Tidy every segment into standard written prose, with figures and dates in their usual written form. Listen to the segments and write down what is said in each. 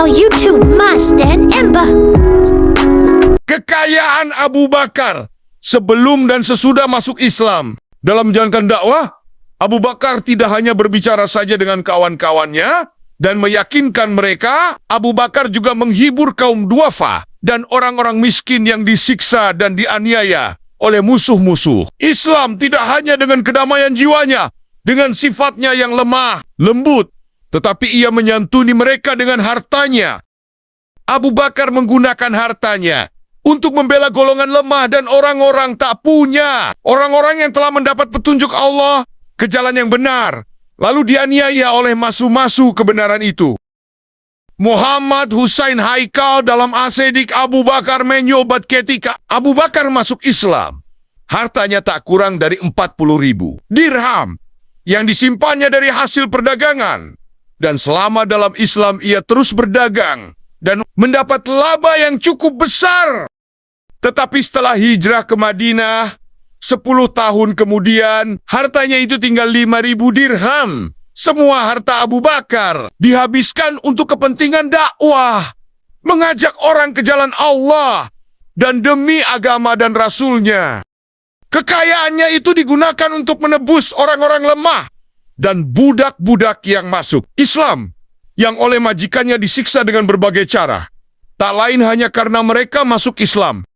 channel YouTube Mas dan Ember. Kekayaan Abu Bakar sebelum dan sesudah masuk Islam. Dalam menjalankan dakwah, Abu Bakar tidak hanya berbicara saja dengan kawan-kawannya dan meyakinkan mereka. Abu Bakar juga menghibur kaum duafa dan orang-orang miskin yang disiksa dan dianiaya oleh musuh-musuh. Islam tidak hanya dengan kedamaian jiwanya, dengan sifatnya yang lemah, lembut, tetapi ia menyantuni mereka dengan hartanya. Abu Bakar menggunakan hartanya untuk membela golongan lemah dan orang-orang tak punya. Orang-orang yang telah mendapat petunjuk Allah ke jalan yang benar, lalu dianiaya oleh masu-masu kebenaran itu. Muhammad Hussein Haikal dalam As-Siddiq Abu Bakar menyobat ketika Abu Bakar masuk Islam. Hartanya tak kurang dari 40.000 dirham yang disimpannya dari hasil perdagangan. Dan selama dalam Islam ia terus berdagang dan mendapat laba yang cukup besar. Tetapi setelah hijrah ke Madinah, 10 tahun kemudian, hartanya itu tinggal 5.000 dirham. Semua harta Abu Bakar dihabiskan untuk kepentingan dakwah, mengajak orang ke jalan Allah, dan demi agama dan Rasul-Nya. Kekayaannya itu digunakan untuk menebus orang-orang lemah dan budak-budak yang masuk Islam, yang oleh majikannya disiksa dengan berbagai cara. Tak lain hanya karena mereka masuk Islam.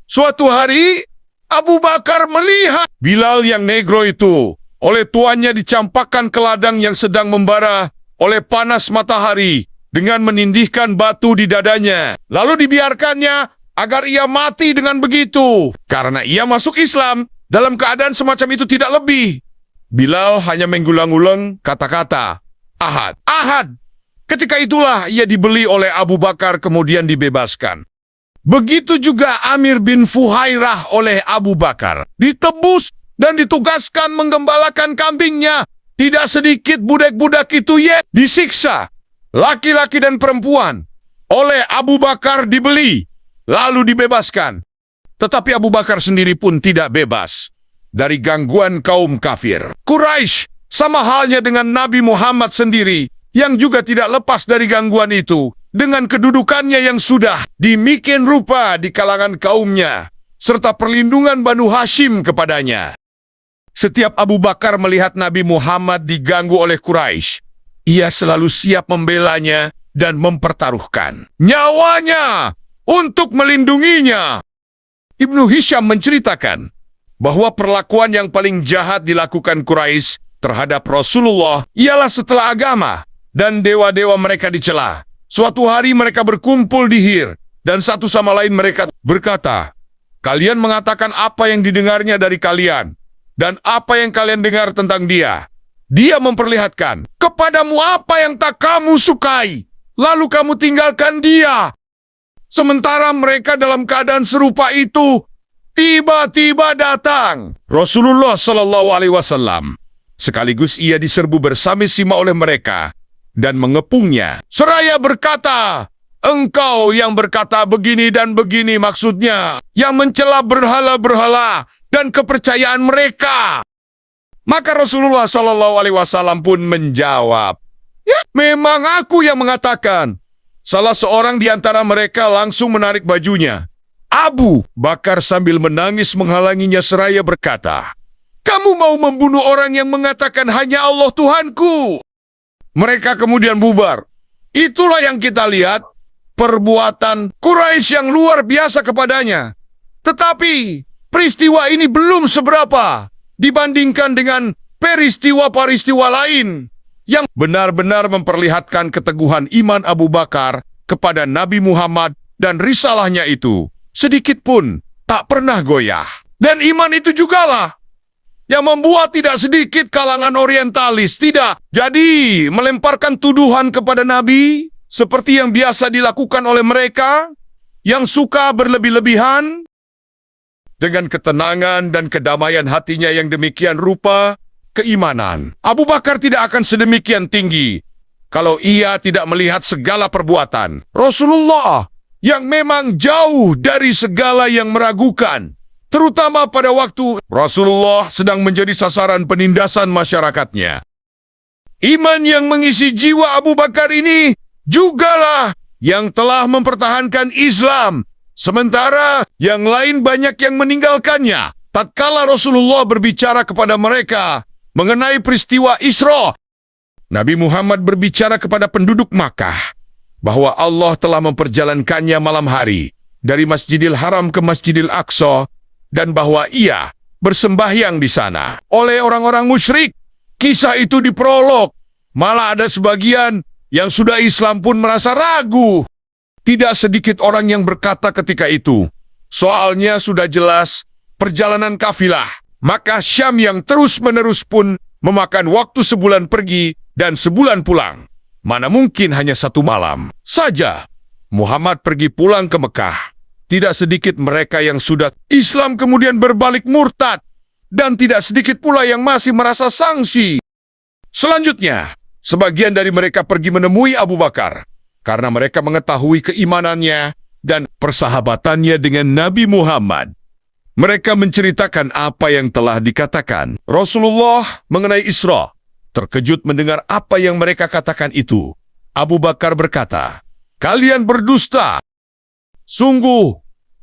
Suatu hari, Abu Bakar melihat Bilal yang negro itu oleh tuannya dicampakkan ke ladang yang sedang membara oleh panas matahari dengan menindihkan batu di dadanya. Lalu dibiarkannya agar ia mati dengan begitu. Karena ia masuk Islam, dalam keadaan semacam itu tidak lebih. Bilal hanya mengulang-ulang kata-kata, Ahad, Ahad. Ketika itulah ia dibeli oleh Abu Bakar kemudian dibebaskan. Begitu juga Amir bin Fuhairah oleh Abu Bakar. Ditebus dan ditugaskan menggembalakan kambingnya. Tidak sedikit budak-budak itu disiksa. Laki-laki dan perempuan oleh Abu Bakar dibeli, lalu dibebaskan. Tetapi Abu Bakar sendiri pun tidak bebas dari gangguan kaum kafir. Quraisy sama halnya dengan Nabi Muhammad sendiri yang juga tidak lepas dari gangguan itu. Dengan kedudukannya yang sudah demikian rupa di kalangan kaumnya, serta perlindungan Banu Hashim kepadanya. Setiap Abu Bakar melihat Nabi Muhammad diganggu oleh Quraisy, ia selalu siap membelanya dan mempertaruhkan nyawanya untuk melindunginya. Ibnu Hisham menceritakan bahwa perlakuan yang paling jahat dilakukan Quraisy terhadap Rasulullah ialah setelah agama dan dewa-dewa mereka dicela. Suatu hari mereka berkumpul di Hir, dan satu sama lain mereka berkata, kalian mengatakan apa yang didengarnya dari kalian, dan apa yang kalian dengar tentang dia. Dia memperlihatkan kepadamu apa yang tak kamu sukai, lalu kamu tinggalkan dia. Sementara mereka dalam keadaan serupa itu, tiba-tiba datang Rasulullah SAW. Sekaligus ia diserbu bersama-sama oleh mereka dan mengepungnya. Seraya berkata, engkau yang berkata begini dan begini maksudnya, yang mencela berhala-berhala dan kepercayaan mereka. Maka Rasulullah SAW pun menjawab, ya, memang aku yang mengatakan. Salah seorang di antara mereka langsung menarik bajunya. Abu Bakar sambil menangis menghalanginya seraya berkata, kamu mau membunuh orang yang mengatakan hanya Allah Tuhanku. Mereka kemudian bubar. Itulah yang kita lihat, perbuatan Quraisy yang luar biasa kepadanya. Tetapi peristiwa ini belum seberapa dibandingkan dengan peristiwa-peristiwa lain yang benar-benar memperlihatkan keteguhan iman Abu Bakar kepada Nabi Muhammad dan risalahnya itu sedikit pun tak pernah goyah. Dan iman itu jugalah yang membuat tidak sedikit kalangan orientalis tidak jadi melemparkan tuduhan kepada Nabi seperti yang biasa dilakukan oleh mereka yang suka berlebih-lebihan. Dengan ketenangan dan kedamaian hatinya yang demikian rupa, keimanan Abu Bakar tidak akan sedemikian tinggi kalau ia tidak melihat segala perbuatan Rasulullah yang memang jauh dari segala yang meragukan. Terutama pada waktu Rasulullah sedang menjadi sasaran penindasan masyarakatnya. Iman yang mengisi jiwa Abu Bakar ini jugalah yang telah mempertahankan Islam, sementara yang lain banyak yang meninggalkannya. Tatkala Rasulullah berbicara kepada mereka mengenai peristiwa Isra, Nabi Muhammad berbicara kepada penduduk Makkah bahwa Allah telah memperjalankannya malam hari dari Masjidil Haram ke Masjidil Aqsa dan bahwa ia bersembahyang di sana oleh orang-orang musyrik. Kisah itu diprolog. Malah ada sebagian yang sudah Islam pun merasa ragu. Tidak sedikit orang yang berkata ketika itu, soalnya sudah jelas perjalanan kafilah. Maka Syam yang terus-menerus pun memakan waktu sebulan pergi dan sebulan pulang. Mana mungkin hanya 1 malam saja Muhammad pergi pulang ke Mekah. Tidak sedikit mereka yang sudah Islam kemudian berbalik murtad. Dan tidak sedikit pula yang masih merasa sangsi. Selanjutnya, sebagian dari mereka pergi menemui Abu Bakar karena mereka mengetahui keimanannya dan persahabatannya dengan Nabi Muhammad. Mereka menceritakan apa yang telah dikatakan Rasulullah mengenai Isra. Terkejut mendengar apa yang mereka katakan itu, Abu Bakar berkata, "Kalian berdusta. Sungguh,"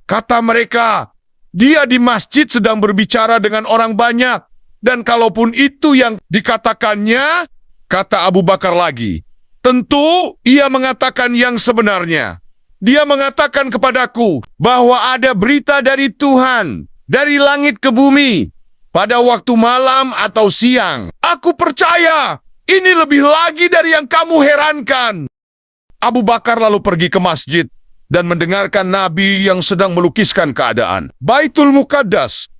kata mereka, "dia di masjid sedang berbicara dengan orang banyak. Dan kalaupun itu yang dikatakannya," kata Abu Bakar lagi, "tentu ia mengatakan yang sebenarnya. Dia mengatakan kepadaku bahwa ada berita dari Tuhan, dari langit ke bumi, pada waktu malam atau siang. Aku percaya, ini lebih lagi dari yang kamu herankan." Abu Bakar lalu pergi ke masjid dan mendengarkan Nabi yang sedang melukiskan keadaan Baitul Muqaddas.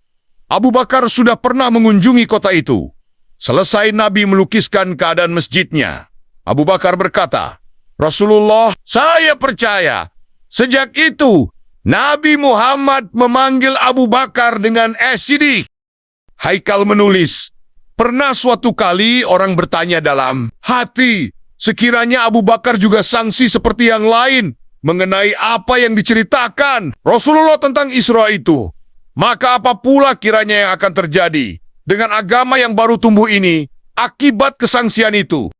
Abu Bakar sudah pernah mengunjungi kota itu. Selesai Nabi melukiskan keadaan masjidnya, Abu Bakar berkata, "Rasulullah, saya percaya." Sejak itu, Nabi Muhammad memanggil Abu Bakar dengan Siddiq. Haikal menulis, pernah suatu kali orang bertanya dalam hati, sekiranya Abu Bakar juga sangsi seperti yang lain mengenai apa yang diceritakan Rasulullah tentang Isra itu. Maka apa pula kiranya yang akan terjadi dengan agama yang baru tumbuh ini akibat kesangsian itu?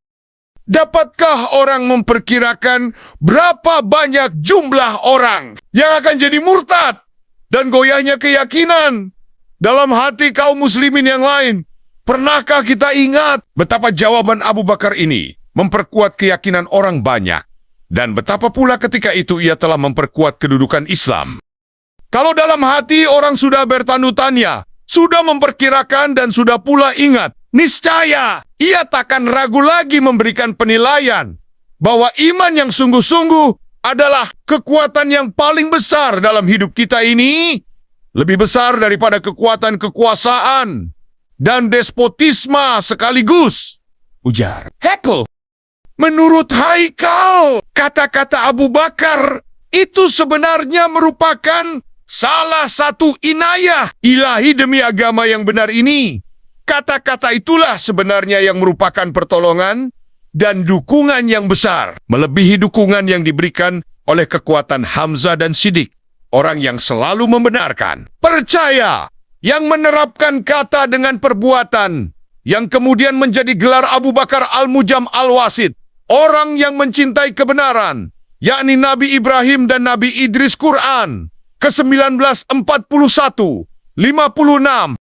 Dapatkah orang memperkirakan berapa banyak jumlah orang yang akan jadi murtad dan goyahnya keyakinan dalam hati kaum muslimin yang lain? Pernahkah kita ingat betapa jawaban Abu Bakar ini memperkuat keyakinan orang banyak? Dan betapa pula ketika itu ia telah memperkuat kedudukan Islam. Kalau dalam hati orang sudah bertanduk-tanya, sudah memperkirakan dan sudah pula ingat, niscaya ia takkan ragu lagi memberikan penilaian bahwa iman yang sungguh-sungguh adalah kekuatan yang paling besar dalam hidup kita ini, lebih besar daripada kekuatan kekuasaan dan despotisme sekaligus. Ujar Hekel. Menurut Haikal, kata-kata Abu Bakar itu sebenarnya merupakan salah satu inayah ilahi demi agama yang benar ini. Kata-kata itulah sebenarnya yang merupakan pertolongan dan dukungan yang besar, melebihi dukungan yang diberikan oleh kekuatan Hamzah dan Siddiq, orang yang selalu membenarkan, percaya, yang menerapkan kata dengan perbuatan, yang kemudian menjadi gelar Abu Bakar Al-Mujam Al-Wasid, orang yang mencintai kebenaran, yakni Nabi Ibrahim dan Nabi Idris. Quran ke-19 41, 56.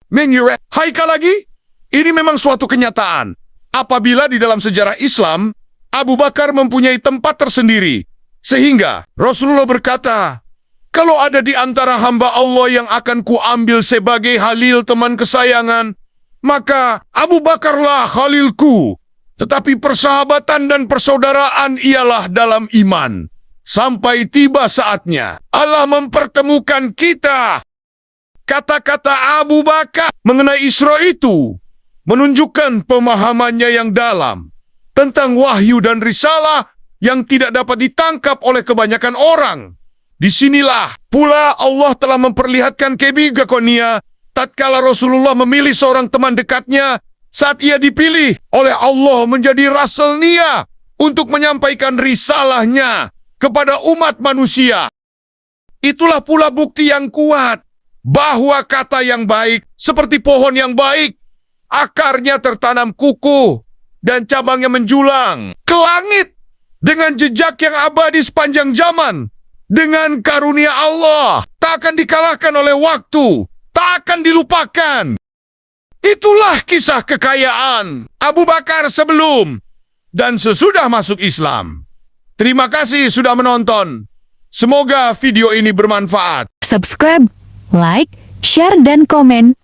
Menyurat Haikal lagi, ini memang suatu kenyataan. Apabila di dalam sejarah Islam, Abu Bakar mempunyai tempat tersendiri, sehingga Rasulullah berkata, "Kalau ada di antara hamba Allah yang akan kuambil sebagai Khalil, teman kesayangan, maka Abu Bakarlah Khalilku. Tetapi persahabatan dan persaudaraan ialah dalam iman. Sampai tiba saatnya Allah mempertemukan kita." Kata-kata Abu Bakar mengenai Isra itu menunjukkan pemahamannya yang dalam tentang wahyu dan risalah yang tidak dapat ditangkap oleh kebanyakan orang. Disinilah pula Allah telah memperlihatkan kebijakannya tatkala Rasulullah memilih seorang teman dekatnya saat ia dipilih oleh Allah menjadi rasulnya untuk menyampaikan risalahnya kepada umat manusia. Itulah pula bukti yang kuat bahwa kata yang baik seperti pohon yang baik, akarnya tertanam kukuh dan cabangnya menjulang ke langit. dengan jejak yang abadi sepanjang zaman, dengan karunia Allah, tak akan dikalahkan oleh waktu, tak akan dilupakan. Itulah kisah kekayaan Abu Bakar sebelum dan sesudah masuk Islam. Terima kasih sudah menonton. Semoga video ini bermanfaat. Subscribe, like, share, dan komen